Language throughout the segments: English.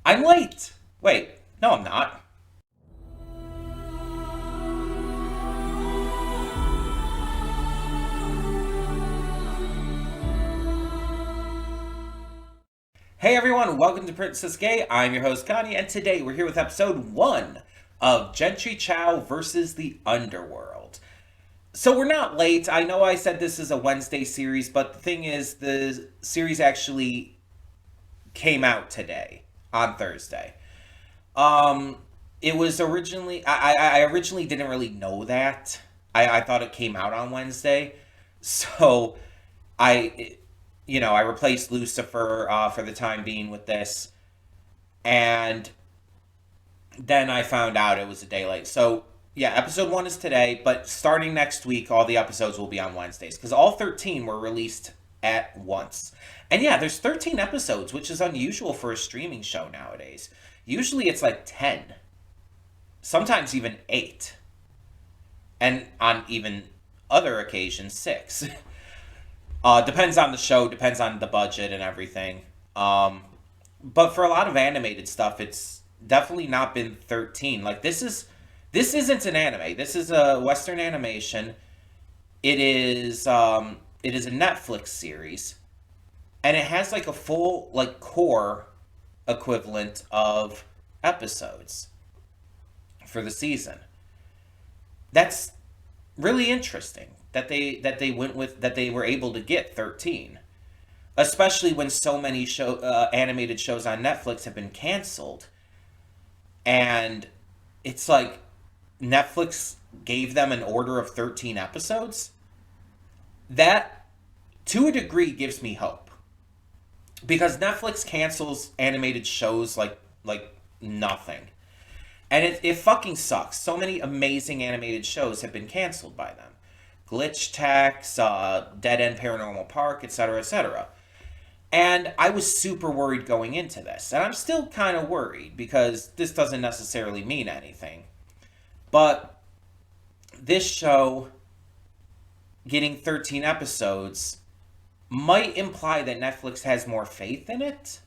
I'm late. Wait, no, I'm not. Hey everyone, welcome to Princess Gay. I'm your host Connie, and today we're here with episode 1 of Jentry Chau versus the Underworld. So we're not late. I know I said this is a Wednesday series, but the thing is, the series actually came out today on Thursday. Um, it was originally I originally didn't really know that. I thought it came out on Wednesday, so I I replaced Lucifer for the time being with this, and then I found out it was a day late. So yeah, episode 1 is today, but starting next week, all the episodes will be on Wednesdays because all 13 were released at once. And yeah, there's 13 episodes, which is unusual for a streaming show nowadays. Usually it's like 10, sometimes even 8, and on even other occasions 6. Depends on the show, depends on the budget and everything. But for a lot of animated stuff, it's definitely not been 13. Like this isn't an anime. This is a Western animation. It is a Netflix series, and it has like a full like core equivalent of episodes for the season. That's really interesting that they went with that they were able to get 13, especially when so many animated shows on Netflix have been canceled, and it's like Netflix gave them an order of 13 episodes. That to a degree gives me hope because Netflix cancels animated shows like nothing. And it fucking sucks. So many amazing animated shows have been canceled by them. Glitch Tax, Dead End Paranormal Park, etc., etc. And I was super worried going into this. And I'm still kind of worried because this doesn't necessarily mean anything. But this show getting 13 episodes might imply that Netflix has more faith in it.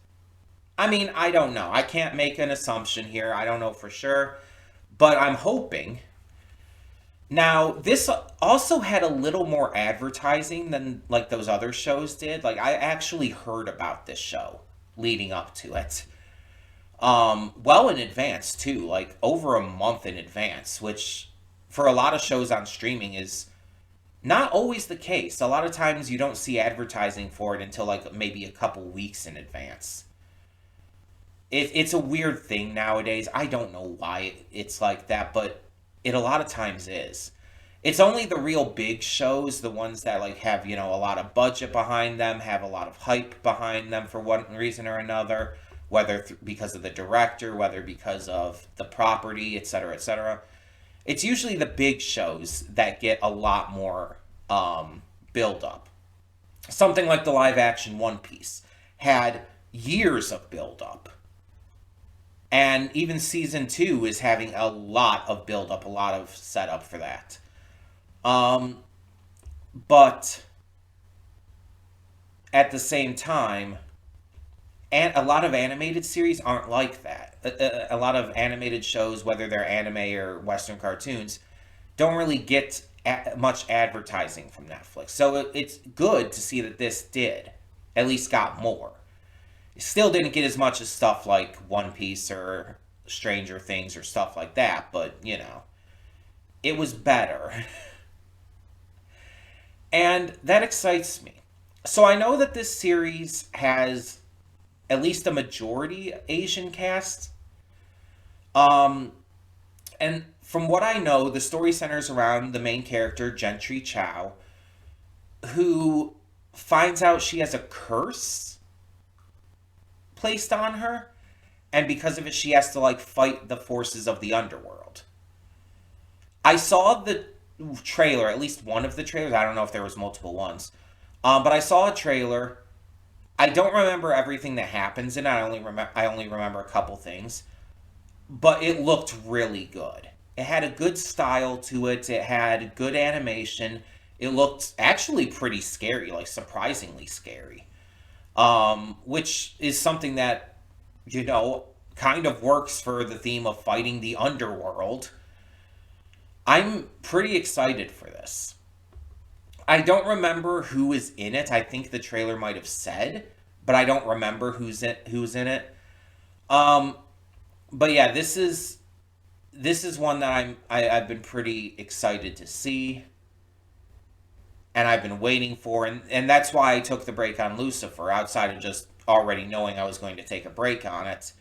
I mean, I don't know. I can't make an assumption here. I don't know for sure. But I'm hoping. Now, this also had a little more advertising than like those other shows did. Like I actually heard about this show leading up to it. Well in advance too, like over a month in advance, which for a lot of shows on streaming is not always the case. A lot of times you don't see advertising for it until like maybe a couple weeks in advance. It's a weird thing nowadays. I don't know why it's like that, but it a lot of times is. It's only the real big shows, the ones that like have, a lot of budget behind them, have a lot of hype behind them for one reason or another, whether because of the director, whether because of the property, etc., etc. It's usually the big shows that get a lot more build up. Something like the live action One Piece had years of build up. And even season 2 is having a lot of build up, a lot of setup for that. Um, but at the same time, and a lot of animated series aren't like that. A lot of animated shows, whether they're anime or Western cartoons, don't really get much advertising from Netflix. So it's good to see that this did, at least got more. It still didn't get as much as stuff like One Piece or Stranger Things or stuff like that, but it was better. And that excites me. So I know that this series has at least a majority Asian cast. Um, and from what I know, the story centers around the main character, Jentry Chau, who finds out she has a curse placed on her, and because of it, she has to like fight the forces of the underworld. I saw the trailer, at least one of the trailers. I don't know if there was multiple ones, but I saw a trailer. I don't remember everything that happens in it. I only remember a couple things, but it looked really good. It had a good style to it. It had good animation. It looked actually pretty scary, like surprisingly scary. Which is something that, kind of works for the theme of fighting the underworld. I'm pretty excited for this. I don't remember who is in it. I think the trailer might have said, but I don't remember who's in it. But yeah, this is one that I've been pretty excited to see, and I've been waiting for, and that's why I took the break on Lucifer, outside of just already knowing I was going to take a break on it.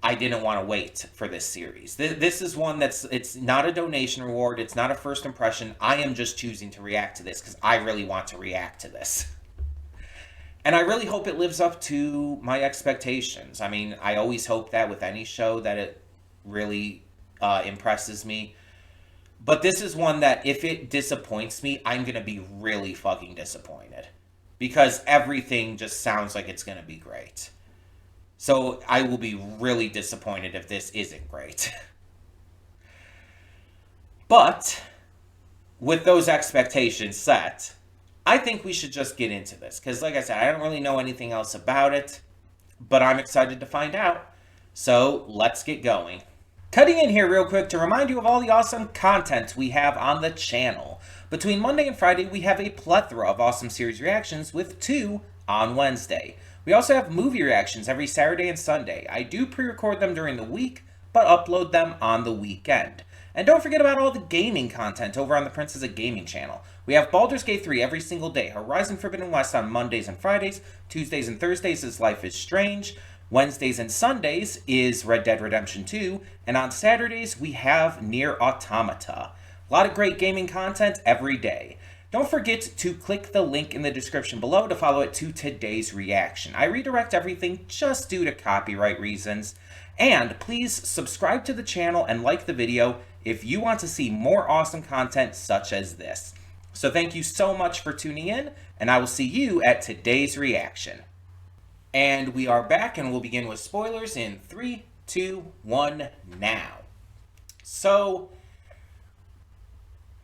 I didn't want to wait for this series. This is one it's not a donation reward, it's not a first impression. I am just choosing to react to this because I really want to react to this. And I really hope it lives up to my expectations. I mean, I always hope that with any show that it really impresses me. But this is one that if it disappoints me, I'm going to be really fucking disappointed. Because everything just sounds like it's going to be great. So I will be really disappointed if this isn't great. But with those expectations set, I think we should just get into this. Because like I said, I don't really know anything else about it. But I'm excited to find out. So let's get going. Cutting in here real quick to remind you of all the awesome content we have on the channel. Between Monday and Friday, we have a plethora of awesome series reactions with 2 on Wednesday. We also have movie reactions every Saturday and Sunday. I do pre-record them during the week, but upload them on the weekend. And don't forget about all the gaming content over on the Princess of Gaming channel. We have Baldur's Gate 3 every single day, Horizon Forbidden West on Mondays and Fridays, Tuesdays and Thursdays is Life is Strange, Wednesdays and Sundays is Red Dead Redemption 2, and on Saturdays we have Nier Automata. A lot of great gaming content every day. Don't forget to click the link in the description below to follow it to today's reaction. I redirect everything just due to copyright reasons. And please subscribe to the channel and like the video if you want to see more awesome content such as this. So thank you so much for tuning in, and I will see you at today's reaction. And we are back, and we'll begin with spoilers in 3, 2, 1, now. So,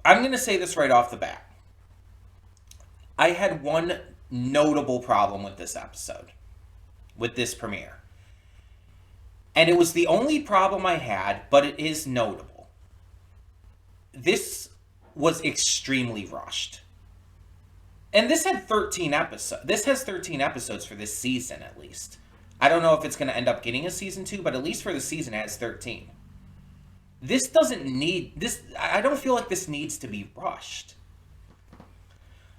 I'm going to say this right off the bat. I had one notable problem with this episode, with this premiere. And it was the only problem I had, but it is notable. This was extremely rushed. And this had 13 episodes. This has 13 episodes for this season, at least. I don't know if it's going to end up getting a season 2, but at least for the season it has 13. This doesn't need... I don't feel like this needs to be rushed.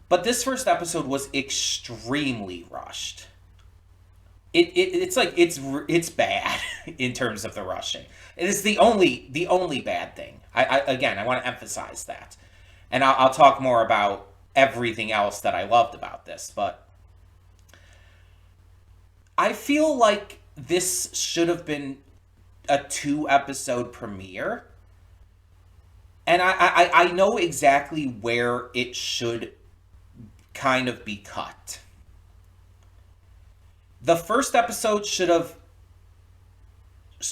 But this first episode was extremely rushed. It's like it's bad in terms of the rushing. It is the only bad thing. I want to emphasize that, and I'll talk more about everything else that I loved about this. But I feel like this should have been a 2-episode premiere, and I know exactly where it should kind of be cut. The first episode should have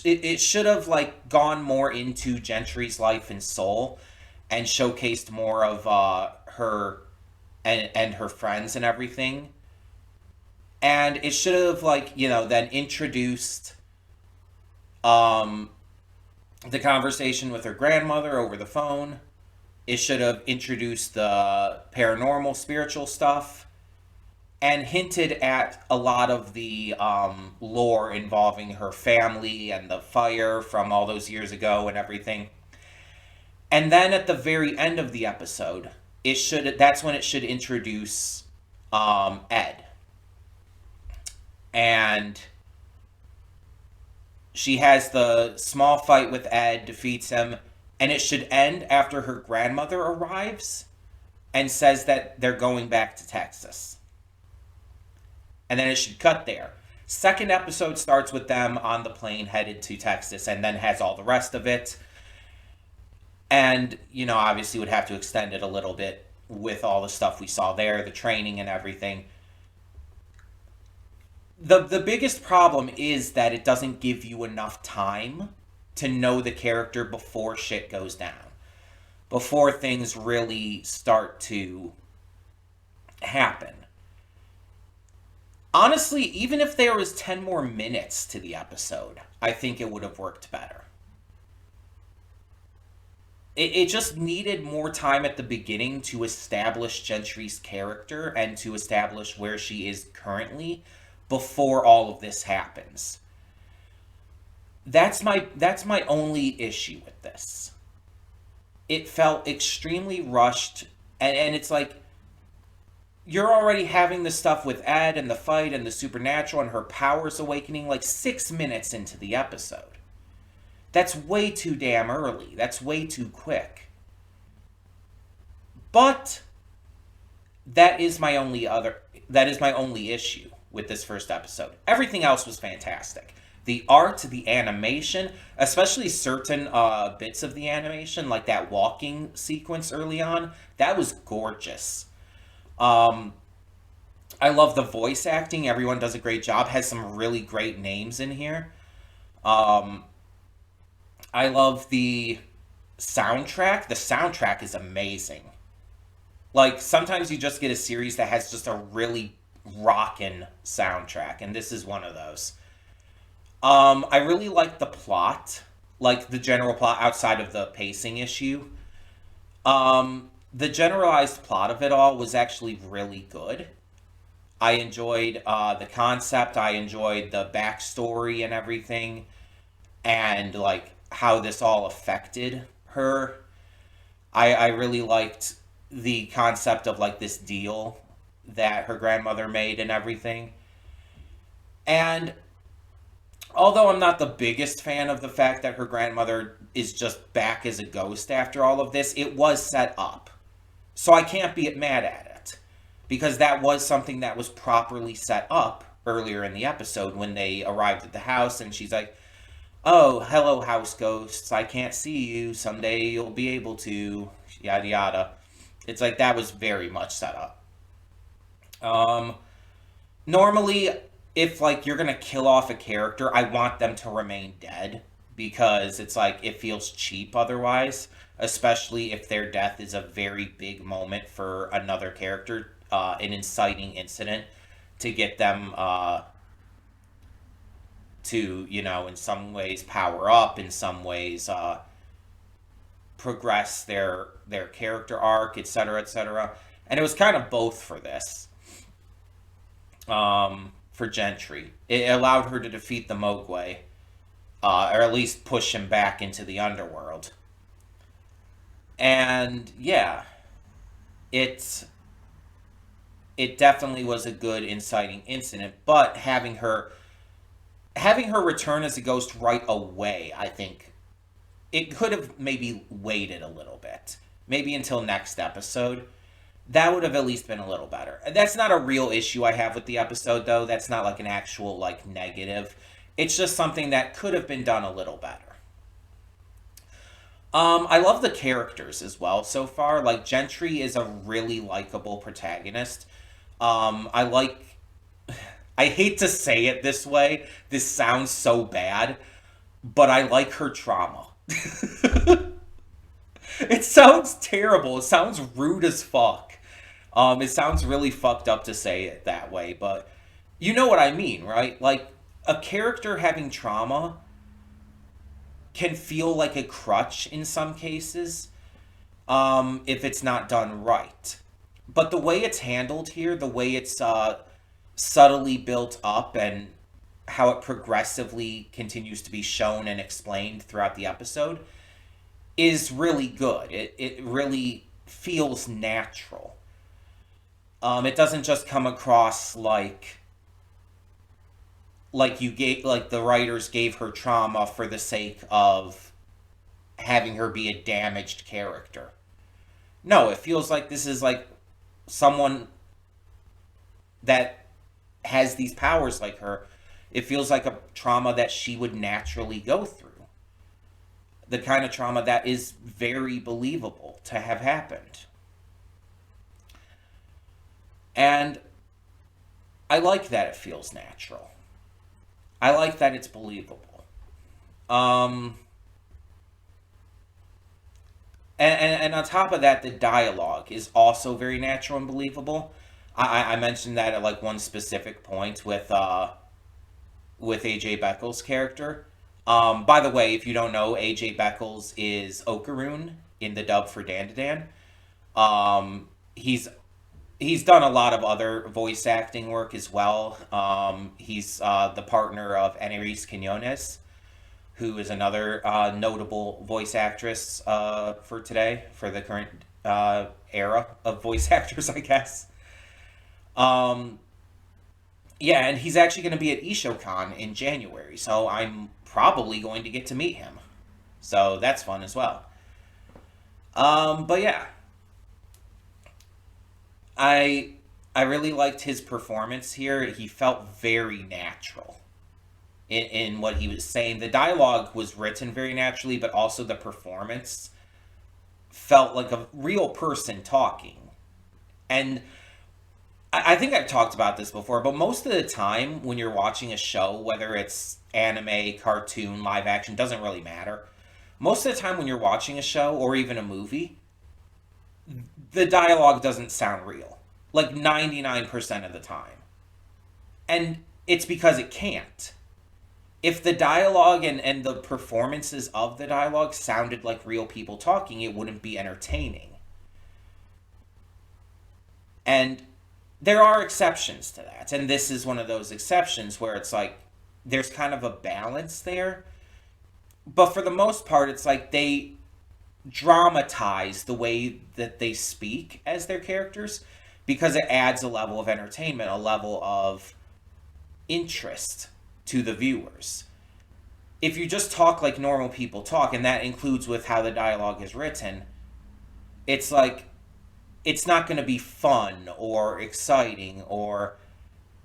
it should have like gone more into Gentry's life and soul and showcased more of her and her friends and everything. And it should have like, then introduced the conversation with her grandmother over the phone. It should have introduced the paranormal, spiritual stuff, and hinted at a lot of the lore involving her family and the fire from all those years ago and everything. And then at the very end of the episode, that's when it should introduce Ed. And she has the small fight with Ed, defeats him, and it should end after her grandmother arrives and says that they're going back to Texas. And then it should cut there. Second episode starts with them on the plane headed to Texas, and then has all the rest of it. And, obviously would have to extend it a little bit with all the stuff we saw there, the training and everything. The biggest problem is that it doesn't give you enough time to know the character before shit goes down. Before things really start to happen. Honestly, even if there was 10 more minutes to the episode, I think it would have worked better. It just needed more time at the beginning to establish Gentry's character and to establish where she is currently before all of this happens. That's my only issue with this. It felt extremely rushed, and it's like you're already having the stuff with Ed and the fight and the supernatural and her powers awakening like 6 minutes into the episode. That's way too damn early. That's way too quick. But that is my only other that is my only issue with this first episode. Everything else was fantastic. The art, the animation, especially certain bits of the animation, like that walking sequence early on, that was gorgeous. Um, I love the voice acting. Everyone does a great job. Has some really great names in here. Um, I love the soundtrack. The soundtrack is amazing. Like sometimes you just get a series that has just a really rockin' soundtrack, and this is one of those. I really like the plot, like the general plot outside of the pacing issue. The generalized plot of it all was actually really good. I enjoyed the concept. I enjoyed the backstory and everything, and like how this all affected her. I really liked the concept of like this deal that her grandmother made and everything. And although I'm not the biggest fan of the fact that her grandmother is just back as a ghost after all of this, it was set up. So I can't be mad at it. Because that was something that was properly set up earlier in the episode when they arrived at the house and she's like, "Oh, hello, house ghosts. I can't see you. Someday you'll be able to." Yada yada. It's like that was very much set up. Um, Normally, if like you're gonna kill off a character, I want them to remain dead because it's like it feels cheap otherwise, especially if their death is a very big moment for another character, an inciting incident to get them to in some ways power up, in some ways progress their character arc, etc., etc. And it was kind of both for this. For Gentry. It allowed her to defeat the Mogwai, or at least push him back into the underworld. And yeah, it it definitely was a good inciting incident, but having her return as a ghost right away, I think it could have maybe waited a little bit. Maybe until next episode. That would have at least been a little better. That's not a real issue I have with the episode, though. That's not like an actual like negative. It's just something that could have been done a little better. I love the characters as well so far. Like Gentry is a really likable protagonist. I like. I hate to say it this way. This sounds so bad, but I like her trauma. It sounds terrible. It sounds rude as fuck. It sounds really fucked up to say it that way, but you know what I mean, right? Like a character having trauma can feel like a crutch in some cases, if it's not done right. But the way it's handled here, the way it's subtly built up, and how it progressively continues to be shown and explained throughout the episode is really good. It really feels natural. It doesn't just come across like you gave like the writers gave her trauma for the sake of having her be a damaged character. No, it feels like this is like someone that has these powers like her. It feels like a trauma that she would naturally go through. The kind of trauma that is very believable to have happened. And I like that it feels natural. I like that it's believable. Um, and on top of that, the dialogue is also very natural and believable. I mentioned that at like one specific point with AJ Beckles' character. By the way, if you don't know, AJ Beckles is Okaroon in the dub for Dandadan. He's done a lot of other voice acting work as well. He's the partner of Enerys Quinones, who is another notable voice actress for today, for the current era of voice actors, I guess. Um, yeah, and he's actually going to be at Ishokan in January, so I'm probably going to get to meet him. So that's fun as well. But yeah, I I really liked his performance here. He felt very natural in what he was saying. The dialogue was written very naturally, but also the performance felt like a real person talking. And I think I've talked about this before, but most of the time when you're watching a show, whether it's anime, cartoon, live action, doesn't really matter. Most of the time when you're watching a show or even a movie, the dialogue doesn't sound real. Like 99% of the time. And it's because it can't. If the dialogue and the performances of the dialogue sounded like real people talking, it wouldn't be entertaining. And there are exceptions to that. And this is one of those exceptions where it's like there's kind of a balance there. But for the most part, it's like they dramatize the way that they speak as their characters because it adds a level of entertainment, a level of interest to the viewers. If you just talk like normal people talk, and that includes with how the dialogue is written, it's like it's not going to be fun or exciting or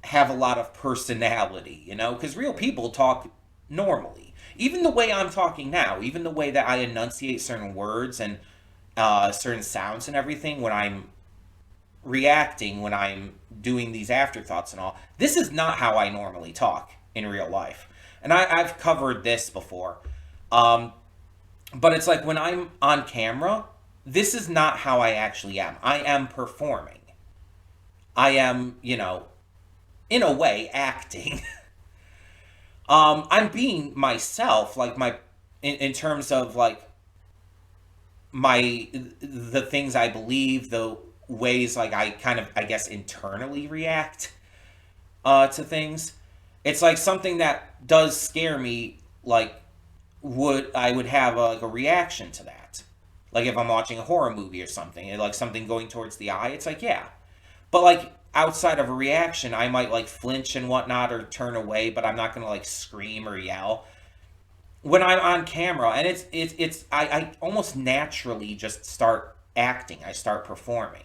have a lot of personality, you know? Because real people talk normally. Even the way I'm talking now, even the way that I enunciate certain words and certain sounds and everything when I'm reacting, when I'm doing these afterthoughts and all, this is not how I normally talk in real life. And I've covered this before. Um, but it's like when I'm on camera, this is not how I actually am. I am performing. I am, in a way, acting. I'm being myself, like in terms of like the things I believe, the ways like I kind of, I guess, internally react to things. It's like something that does scare me, like would have like a reaction to that. Like if I'm watching a horror movie or something, and like something going towards the eye, it's like, yeah. But like outside of a reaction, I might like flinch and whatnot or turn away, but I'm not gonna like scream or yell. When I'm on camera, and I almost naturally just start acting. I start performing.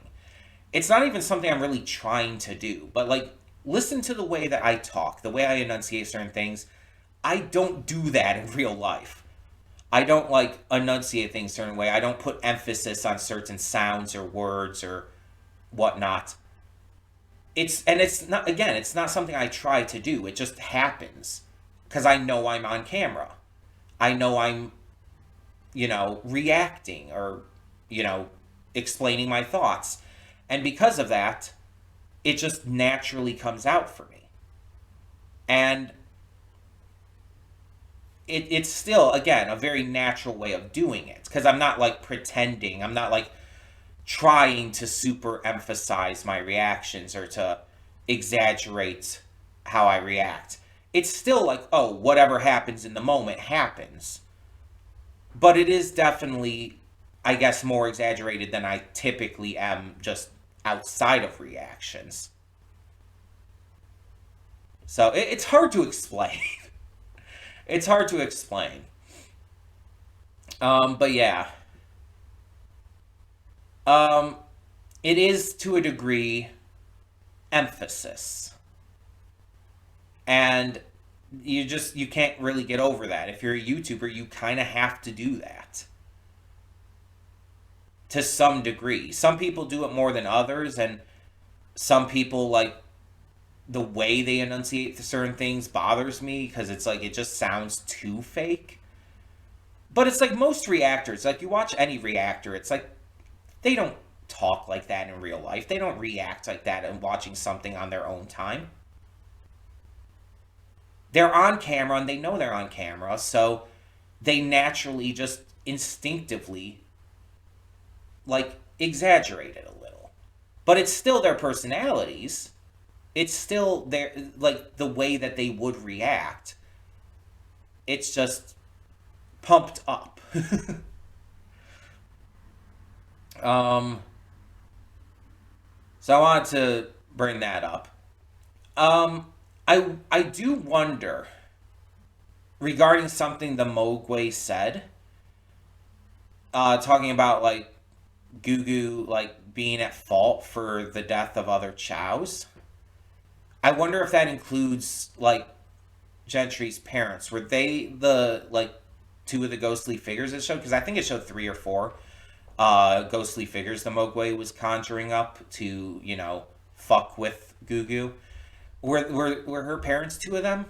It's not even something I'm really trying to do, but like listen to the way that I talk, the way I enunciate certain things. I don't do that in real life. I don't like enunciate things a certain way. I don't put emphasis on certain sounds or words or whatnot. It's not, again, it's not something I try to do. It just happens because I know I'm on camera. I know I'm, reacting or, you know, explaining my thoughts. And because of that, it just naturally comes out for me. And it's still, again, a very natural way of doing it because I'm not like pretending. I'm not like trying to super emphasize my reactions or to exaggerate how I react. It's still like, oh, whatever happens in the moment happens. But it is definitely, I guess, more exaggerated than I typically am just outside of reactions. So it's hard to explain. It's hard to explain. But yeah. Um, it is to a degree emphasis. And you can't really get over that. If you're a YouTuber, you kind of have to do that to some degree. Some people do it more than others, and some people like the way they enunciate certain things bothers me because it's like it just sounds too fake. But it's like most reactors, like you watch any reactor, it's like they don't talk like that in real life. They don't react like that and watching something on their own time. They're on camera and they know they're on camera, so they naturally just instinctively like exaggerate it a little. But it's still their personalities. It's still their like the way that they would react. It's just pumped up. um so I wanted to bring that up. I do wonder regarding something the Mogwai said, talking about like Gugu like being at fault for the death of other Chows. I wonder if that includes like Gentry's parents. Were they the like two of the ghostly figures it showed? Because I think it showed three or four ghostly figures the Mogwai was conjuring up to, fuck with Gugu. Were her parents two of them?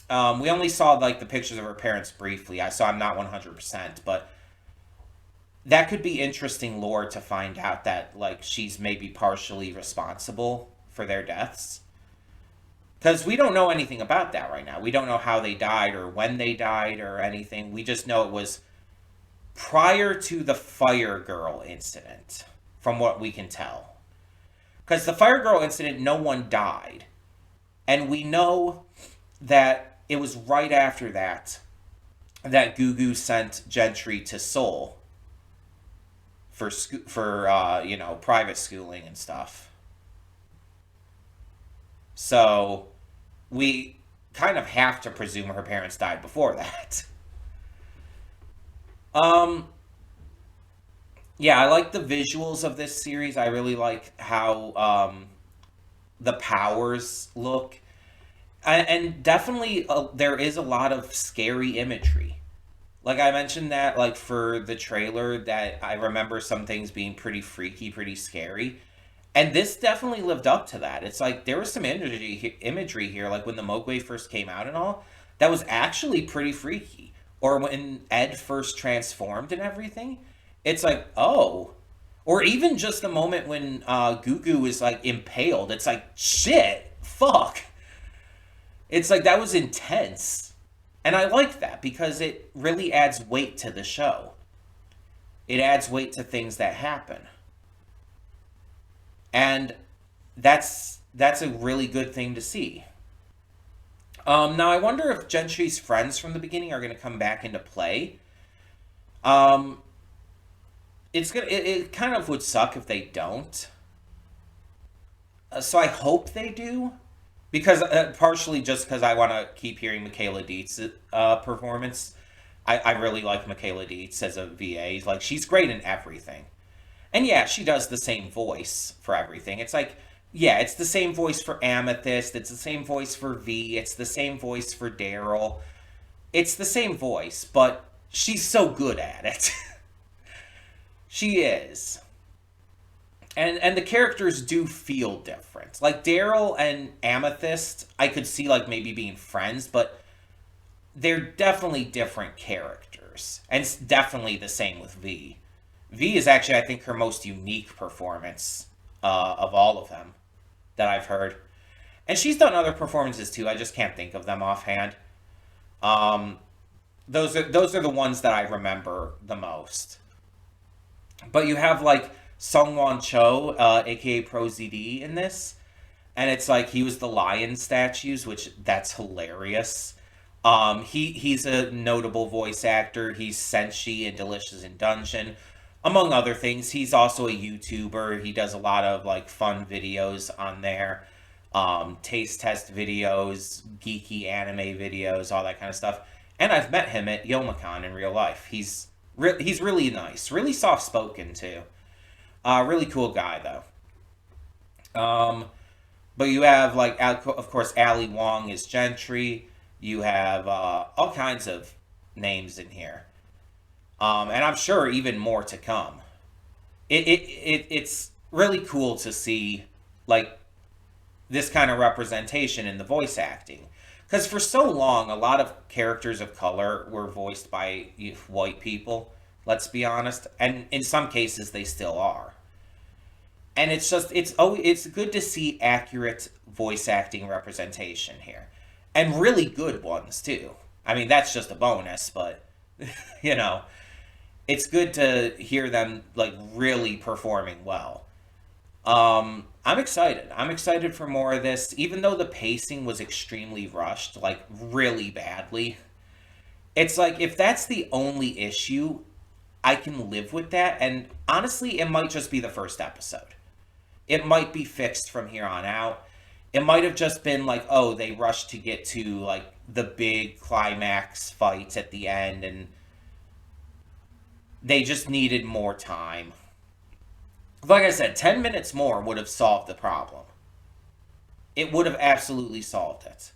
We only saw like the pictures of her parents briefly. So I'm not 100%, but that could be interesting lore to find out that like she's maybe partially responsible for their deaths. Because we don't know anything about that right now. We don't know how they died or when they died or anything. We just know it was prior to the Fire Girl incident, from what we can tell. Because the Fire Girl incident, no one died. And we know that it was right after that that Gugu sent Jentry to Seoul for private schooling and stuff. So we kind of have to presume her parents died before that. Yeah, I like the visuals of this series. I really like how the powers look. And definitely there is a lot of scary imagery. Like I mentioned that like for the trailer that I remember some things being pretty freaky, pretty scary. And this definitely lived up to that. It's like there was some imagery here, like when the Mogwai first came out and all, that was actually pretty freaky. Or when Ed first transformed and everything, it's like, oh. Or even just the moment when Gugu is like impaled, it's like, shit, fuck. It's like that was intense. And I like that because it really adds weight to the show. It adds weight to things that happen. And that's a really good thing to see. Now I wonder if Gentry's friends from the beginning are going to come back into play. Um, it kind of would suck if they don't. So I hope they do, because partially just because I want to keep hearing Michaela Dietz's performance. I really like Michaela Dietz as a VA. Like she's great in everything. And yeah, she does the same voice for everything. It's like, yeah, it's the same voice for Amethyst. It's the same voice for V. It's the same voice for Daryl. It's the same voice, but she's so good at it. She is. And the characters do feel different. Like Daryl and Amethyst, I could see like maybe being friends, but they're definitely different characters. And it's definitely the same with V. V is actually, I think, her most unique performance of all of them that I've heard. And she's done other performances too. I just can't think of them offhand. Those are the ones that I remember the most. But you have like Sungwon Cho, aka Pro ZD, in this, and it's like he was the lion statues, which that's hilarious. He's a notable voice actor. He's Senshi in Delicious in Dungeon, among other things. He's also a YouTuber. He does a lot of like fun videos on there, taste test videos, geeky anime videos, all that kind of stuff. And I've met him at Youmacon in real life. He's really nice, really soft spoken too. Really cool guy though. But you have like, of course, Ali Wong is Gentry. You have all kinds of names in here. And I'm sure even more to come. It's really cool to see like this kind of representation in the voice acting. Because for so long, a lot of characters of color were voiced by white people, let's be honest. And in some cases, they still are. And it's good to see accurate voice acting representation here, and really good ones too. I mean, that's just a bonus, but you know, it's good to hear them like really performing well. I'm excited. I'm excited for more of this, even though the pacing was extremely rushed, like really badly. It's like if that's the only issue, I can live with that. And honestly, it might just be the first episode. It might be fixed from here on out. It might have just been like, oh, they rushed to get to like the big climax fight at the end and they just needed more time. Like I said, 10 minutes more would have solved the problem. It would have absolutely solved it.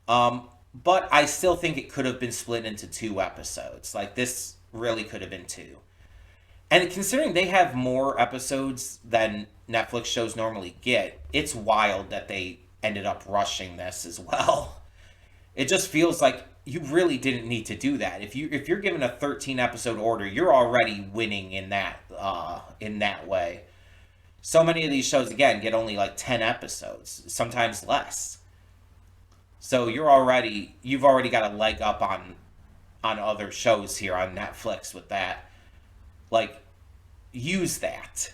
But I still think it could have been split into two episodes. Like, this really could have been two. And considering they have more episodes than Netflix shows normally get, it's wild that they ended up rushing this as well. It just feels like you really didn't need to do that. If you're given a 13 episode order, you're already winning in that way. So many of these shows again get only like 10 episodes, sometimes less. So you've already got a leg up on other shows here on Netflix with that. Like, use that.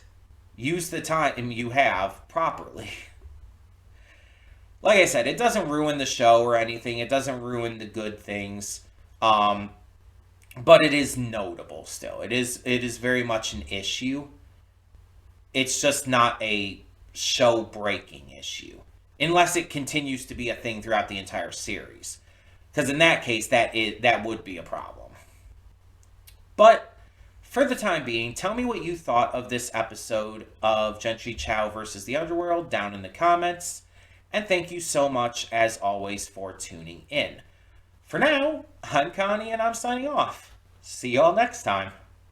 Use the time you have properly. Like I said, it doesn't ruin the show or anything. It doesn't ruin the good things. Um, but it is notable still. It is very much an issue. It's just not a show breaking issue. Unless it continues to be a thing throughout the entire series. Because in that case, that would be a problem. But for the time being, tell me what you thought of this episode of Gentry Chau versus the Underworld down in the comments. And thank you so much, as always, for tuning in. For now, I'm Connie and I'm signing off. See y'all next time.